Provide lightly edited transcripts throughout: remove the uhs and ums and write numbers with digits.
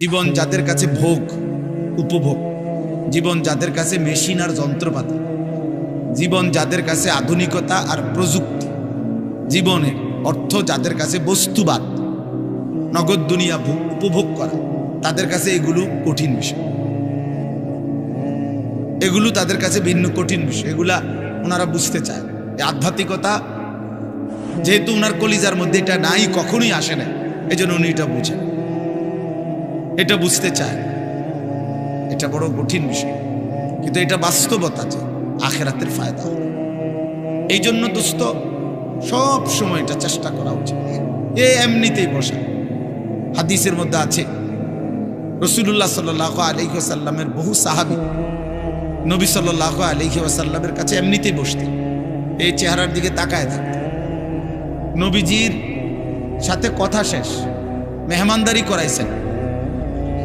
জীবন যাদের কাছে ভোগ, উপভোগ, জীবন যাদের কাছে মেশিন আর যন্ত্রপাতি, জীবন যাদের কাছে আধুনিকতা আর প্রযুক্তি, জীবনের অর্থ যাদের কাছে বস্তুবাদ, নগদ দুনিয়া উপভোগ করা, তাদের কাছে এগুলো কঠিন বিষয়। এগুলো তাদের কাছে ভিন্ন কঠিন বিষয়। এগুলা ওনারা বুঝতে চায়। এই আধ্যাত্মিকতা যেহেতু ওনার কলিজার মধ্যে এটা নাই, কখনোই আসে না, এই জন্য উনি এটা বুঝেন, এটা বুঝতে চায়। এটা বড় কঠিন বিষয়, কিন্তু এটা বাস্তবতা যে আখেরাতের ফায়দা। এই জন্য দোস্ত সব সময় এটা চেষ্টা করা উচিত। এমনিতেই বসা। হাদিসের মধ্যে আছে রাসূলুল্লাহ সাল্লাল্লাহু আলাইহি ওয়াসাল্লামের বহু সাহাবী নবী সাল্লাল্লাহু আলাইহি ওয়াসাল্লামের কাছে এমনিতেই বসতেন, এই চেহারার দিকে তাকায় থাকতেন। নবীজির সাথে কথা শেষ, মেহমানদারি করাইছেন।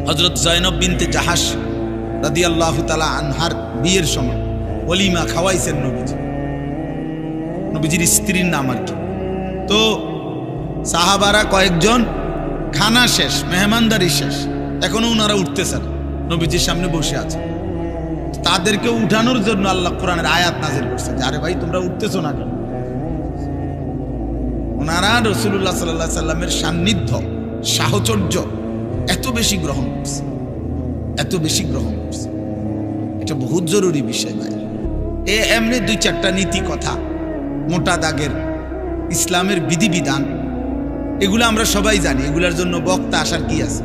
হযরত জয়নব বিনতে জাহাশ রাদিয়াল্লাহু তাআলা আনহার বিয়ের সময় ওলিমা খাওয়াইছেন নবীজির স্ত্রীর নাম আর কি। তো সাহাবারা কয়েকজন, খানা শেষ, মেহমানদারি শেষ, এখনো ওনারা উঠতেছেন, নবীজির সামনে বসে আছে। তাদেরকে উঠানোর জন্য আল্লাহ কোরআনের আয়াত নাজিল করছে যে আরে ভাই তোমরা উঠতেছো না কেন? ওনারা রাসূলুল্লাহ সাল্লাল্লাহু আলাইহি সাল্লামের সান্নিধ্য, সাহচর্য এত বেশি গ্রহণ করছে, এত বেশি গ্রহণ করছে। এটা বহুত জরুরি বিষয় ভাই। এমনি দুই চারটা নীতি কথা, মোটা দাগের ইসলামের বিধিবিধান, এগুলো আমরা সবাই জানি। এগুলার জন্য বক্তা আসার কি আছে?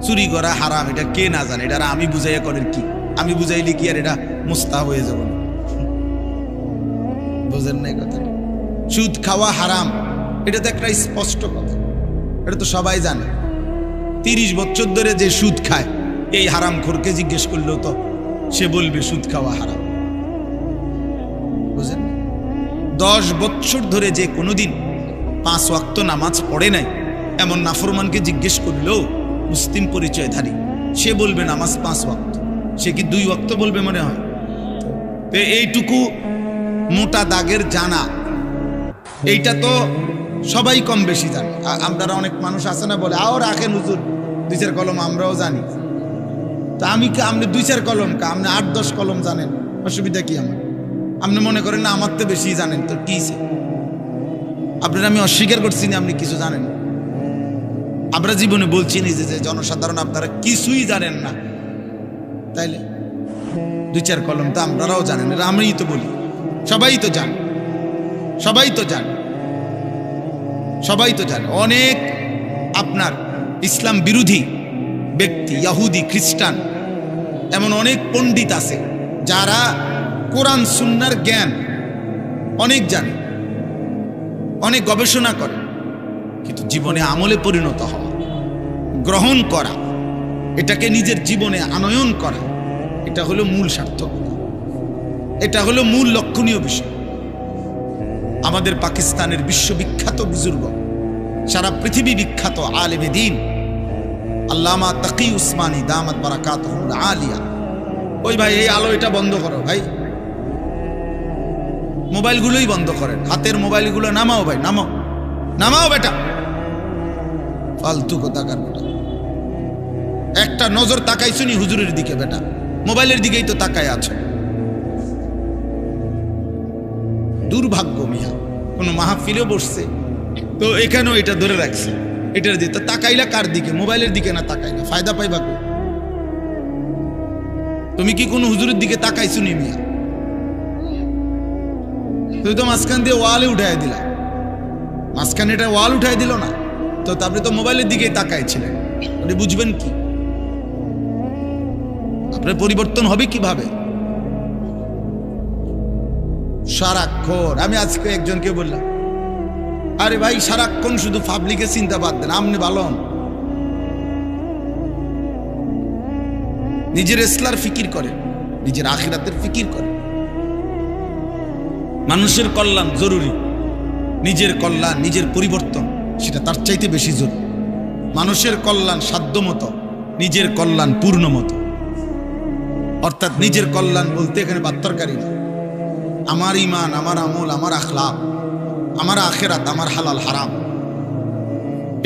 চুরি করা হারাম, এটা কে না জানে? এটা আমি বুঝাইয়া করেন কি? আমি বুঝাইলে কি আর এটা মুস্তাহ হয়ে যাব না? বুঝেন নাই কথা? সুদ খাওয়া হারাম, এটা তো একটা স্পষ্ট কথা, এটা তো সবাই জানে। 30 বছর ধরে যে সুদ খায়, এই হারামখোরকে জিজ্ঞেস করলেও তো সে বলবে সুদ খাওয়া হারাম। বুঝেন? 10 বছর ধরে যে কোনোদিন 5 ওয়াক্ত নামাজ পড়ে নাই, এমন নাফরমানকে জিজ্ঞেস করলেও মুসলিম পরিচয়ধারী, সে বলবে নামাজ 5 ওয়াক্ত। সে কি 2 ওয়াক্ত বলবে মনে হয়? তো এইটুকু মোটা দাগের জানা, এইটা তো সবাই কম বেশি জানে। আপনারা অনেক মানুষ আছে না বলে আও রাখেন হুজুর 2-4 কলম, আমরাও জানি। তা আমি আপনি 2-4 কলম কা, আপনি 8-10 কলম জানেন, অসুবিধা কি আমার? আপনি মনে করেন না আমার তো বেশি জানেন, তো কি? আপনারা আমি অস্বীকার করছি না আপনি কিছু জানেন। আমরা জীবনে বলছি নিজে যে জনসাধারণ আপনারা কিছুই জানেন না, তাইলে 2-4 কলম তো আপনারাও জানেন। এটা আমিই তো বলি, সবাই তো জানে, সবাই তো জানে, সবাই তো জানে। অনেক আপনার ইসলাম বিরোধী ব্যক্তি, ইহুদি, খ্রিস্টান, এমন অনেক পণ্ডিত আছে যারা কোরআন সুন্নাহর জ্ঞান অনেক জানে, অনেক গবেষণা করে, কিন্তু জীবনে আমলে পরিণত হওয়া, গ্রহণ করা, এটাকে নিজের জীবনে আনয়ন করা, এটা হলো মূল সার্থকতা, এটা হলো মূল লক্ষণীয় বিষয়। আমাদের পাকিস্তানের বিশ্ববিখ্যাত বুজুর্গ, সারা পৃথিবী বিখ্যাত আলেমে দ্বীন আল্লামা তাকি উসমানী দামাত বারাকাতুহুল আলিয়া, ওই ভাই এই আলো এটা বন্ধ করো ভাই, মোবাইলগুলোই বন্ধ করেন, হাতের মোবাইলগুলো নামাও ভাই, নামাও, নামাও বেটা, ফালতু কোথাকার বেটা। একটা নজর তাকাইছুনি হুজুরের দিকে বেটা, মোবাইলের দিকেই তো তাকায় আছো। দুর্ভাগ্য মিয়া, কোনো মাহফিলে বসছে তো এখানেও এটা ধরে রাখছে, এটার দিকে তাকাইলা কার দিকে? মোবাইলের দিকে না তাকাইলা, ফায়দা পাইবা কই? তুমি কি কোনো হুজুরের দিকে তাকাইছুনি মিয়া? তুমি তো মাঝখান দিয়ে ওয়ালে উঠাই দিলা, মাঝখানে এটা ওয়াল উঠাই দিল না তো, তারপরে তো মোবাইলের দিকেই তাকাইছিলেন, আপনি বুঝবেন কি? আপনার পরিবর্তন হবে কিভাবে? সারাক্ষণ আমি আজকে একজনকে বললাম, আরে ভাই সারাক্ষণ শুধু পাবলিকের চিন্তা বাদ দেন, আপনি ভালো হন, নিজের ইসলার ফিকির করেন, নিজের আখিরাতের ফিকির করেন। মানুষের কল্যাণ জরুরি, নিজের কল্যাণ, নিজের পরিবর্তন সেটা তার চাইতে বেশি জরুরি। মানুষের কল্যাণ সাধ্যমতো, নিজের কল্যাণ পূর্ণ মতো। অর্থাৎ নিজের কল্যাণ বলতে এখানে বাত্যরকারী না, আমার ইমান, আমার আমল, আমার আখলাক, আমার আখেরাত, আমার হালাল হারাম,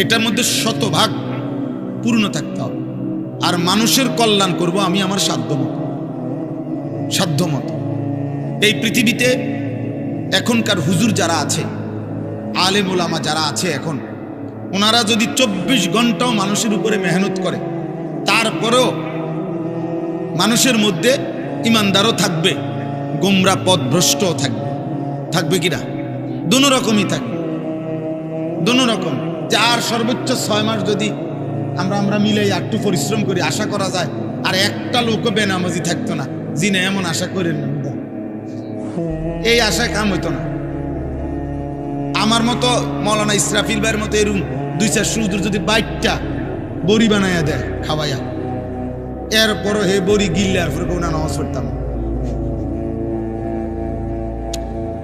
এটার মধ্যে শতভাগ পূর্ণ থাকতে হবে। আর মানুষের কল্যাণ করব আমি আমার সাধ্যমতো। এই পৃথিবীতে এখনকার হুজুর যারা আছে, আলেম ওলামা যারা আছে এখন, ওনারা যদি 24 ঘন্টাও মানুষের উপরে মেহনত করে, তারপরেও মানুষের মধ্যে ইমানদারও থাকবে, গোমরা পথভ্রষ্টও থাকবে কিনা? দুনো রকমই থাকবে, দুনো রকম। যার সর্বোচ্চ 6 মাস যদি আমরা মিলে একটু পরিশ্রম করি, আশা করা যায় আর একটা লোকও বেনামাজি থাকতো না। জিনে এমন আশা করেন না, এই আশায় কাম হইতো না। আমার মতো মৌলানা ইসরাফিল ভাইয়ের মতো এরকম 2-4 হুজুর যদি বাইকটা বড়ি বানাইয়া দেয় খাওয়াইয়া, এরপরও হে বড়ি গিললে আর পরে কোনো নামাজ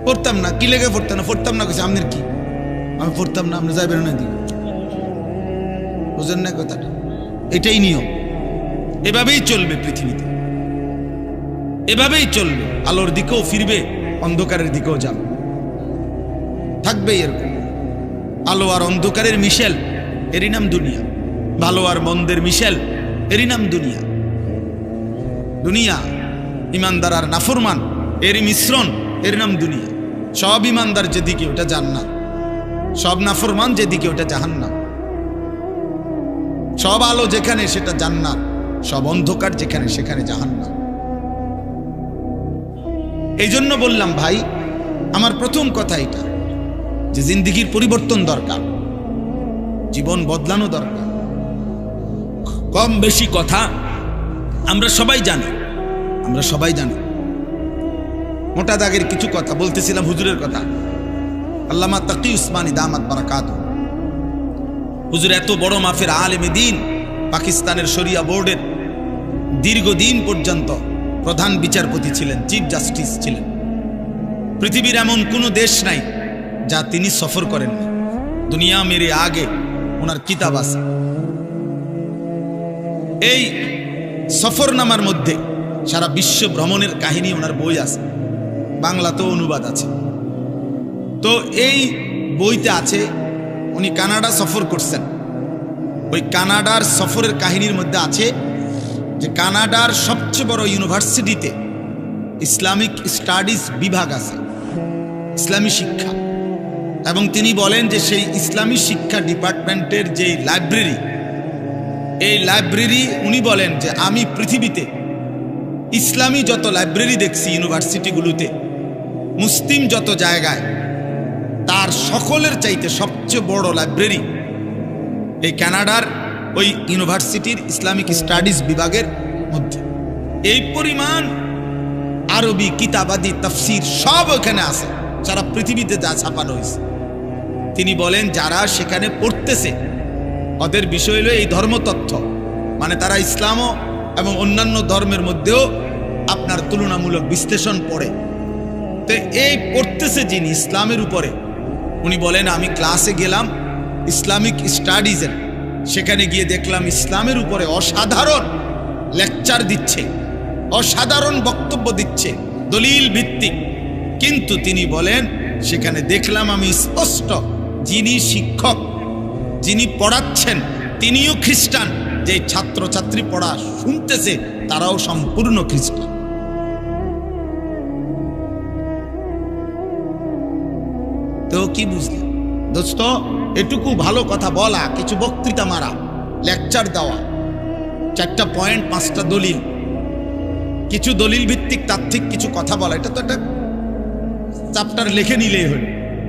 পড়তাম না। কি লেগে পড়তাম না কইছে আপনার কি? আমি পড়তাম না, আপনি যাইবেন না দিই, বুঝেন না কথাটা? এটাই নিয়ম, এভাবেই চলবে পৃথিবীতে, এভাবেই চলবে। আলোর দিকেও ফিরবে, অন্ধকারের দিকেও যাবে, থাকবে এরকম। আলো আর অন্ধকারের মিশেল, এরই নাম দুনিয়া। ভালো আর মন্দের মিশেল, এরই নাম দুনিয়া। দুনিয়া ইমানদার আর নাফরমান এরই মিশ্রণ, এর নাম দুনিয়া। সব ইমানদার যেদিকে ওটা জান্নাত, সব নাফরমান যেদিকে ওটা জাহান্নাম। সব আলো যেখানে সেটা জান্নাত, সব অন্ধকার যেখানে সেখানে জাহান্নাম। এই জন্য বললাম ভাই, আমার প্রথম কথা এটা যে জিন্দেগির পরিবর্তন দরকার, জীবন বদলানো দরকার। কম বেশি কথা আমরা সবাই জানি। মোটা দাগের কিছু কথা বলতেছিলাম, হুজুরের কথা। আল্লামা তাকি উসমানী দামাত বারাকাতুহু, হুজুর এত বড় মাফের আলেমে দ্বীন, পাকিস্তানের শরিয়া বোর্ডের দীর্ঘদিন পর্যন্ত প্রধান বিচারপতি ছিলেন, চিফ জাস্টিস ছিলেন। পৃথিবীর এমন কোনো দেশ নাই যা তিনি সফর করেননি। দুনিয়া মেরে আগে ওনার কিতাব আছে। এই সফরনামার মধ্যে সারা বিশ্ব ভ্রমণের কাহিনী ওনার বই আছে, বাংলাতেও অনুবাদ আছে। তো এই বইতে আছে উনি কানাডা সফর করছেন। ওই কানাডার সফরের কাহিনীর মধ্যে আছে যে কানাডার সবচেয়ে বড় ইউনিভার্সিটিতে ইসলামিক স্টাডিজ বিভাগ আছে, ইসলামী শিক্ষা। এবং তিনি বলেন যে সেই ইসলামী শিক্ষা ডিপার্টমেন্টের যে লাইব্রেরি, এই লাইব্রেরি উনি বলেন যে আমি পৃথিবীতে ইসলামী যত লাইব্রেরি দেখছি ইউনিভার্সিটিগুলোতে, মুসলিম যত জায়গায়, তার সকলের চাইতে সবচেয়ে বড় লাইব্রেরি এই কানাডার ওই ইউনিভার্সিটির ইসলামিক স্টাডিজ বিভাগের মধ্যে। এই পরিমাণ আরবি কিতাবাদি তাফসির সব ওখানে আছে, সারা পৃথিবীতে যা ছাপানো হয়েছে। তিনি বলেন যারা সেখানে পড়তেছে ওদের বিষয় হলো এই ধর্মতত্ত্ব, মানে তারা ইসলাম এবং অন্যান্য ধর্মের মধ্যেও আপনার তুলনামূলক বিশ্লেষণ পড়ে। তো এই পড়তেছে যিনি ইসলামের উপরে, উনি বলেন আমি ক্লাসে গেলাম ইসলামিক স্টাডিজের, সেখানে গিয়ে দেখলাম ইসলামের উপরে অসাধারণ লেকচার দিচ্ছে, অসাধারণ বক্তব্য দিচ্ছে, দলিল ভিত্তিক। কিন্তু তিনি বলেন সেখানে দেখলাম আমি স্পষ্ট যিনি শিক্ষক, যিনি পড়াচ্ছেন তিনিও খ্রিস্টান, যে ছাত্রছাত্রী পড়া শুনতেছে তারাও সম্পূর্ণ খ্রিস্টান। তো কি বুঝলেন দোস্ত? এটুকু ভালো কথা বলা, কিছু বক্তৃতা মারা, লেকচার দেওয়া, 4টা পয়েন্ট 5টা দলিল, কিছু দলিল ভিত্তিক তাত্ত্বিক কিছু কথা বলা, এটা তো একটা চ্যাপ্টার লিখে নিলেই হল,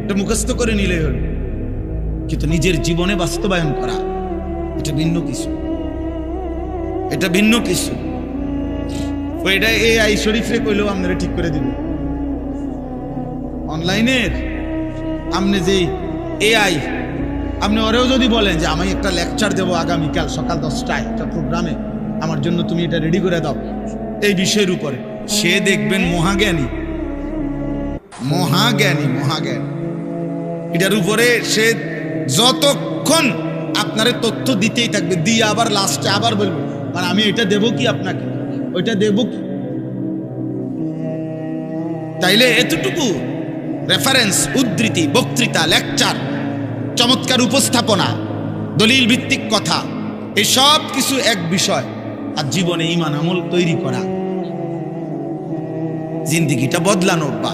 এটা মুখস্থ করে নিলেই হল। কিন্তু নিজের জীবনে বাস্তবায়ন করা এটা ভিন্ন কিছু, এটা ভিন্ন কিছু। এটা AI শরীফরে কইলেও আপনারা ঠিক করে দিবে। অনলাইনের আপনি যে AI, আপনি ওরেও যদি বলেন যে আমি একটা লেকচার দেবো আগামীকাল সকাল 10টায় একটা প্রোগ্রামে, আমার জন্য তুমি এটা রেডি করে দাও এই বিষয়ের উপরে, সে দেখবেন মহাজ্ঞানী, এটার উপরে সে যতক্ষণ আপনারে তথ্য দিতেই থাকবে, দিয়ে আবার লাস্টে আবার বলবে আর আমি এটা দেবো কি আপনাকে, ওইটা দেবো কি। তাইলে এতটুকু রেফারেন্স, উদ্ধৃতি, বক্তৃতা, লেকচার, চমৎকার উপস্থাপনা, দলিল ভিত্তিক কথা, এই সব কিছু এক বিষয়, আর জীবনে ঈমান আমল তৈরি করা, জিন্দিগিটা বদলানোর বা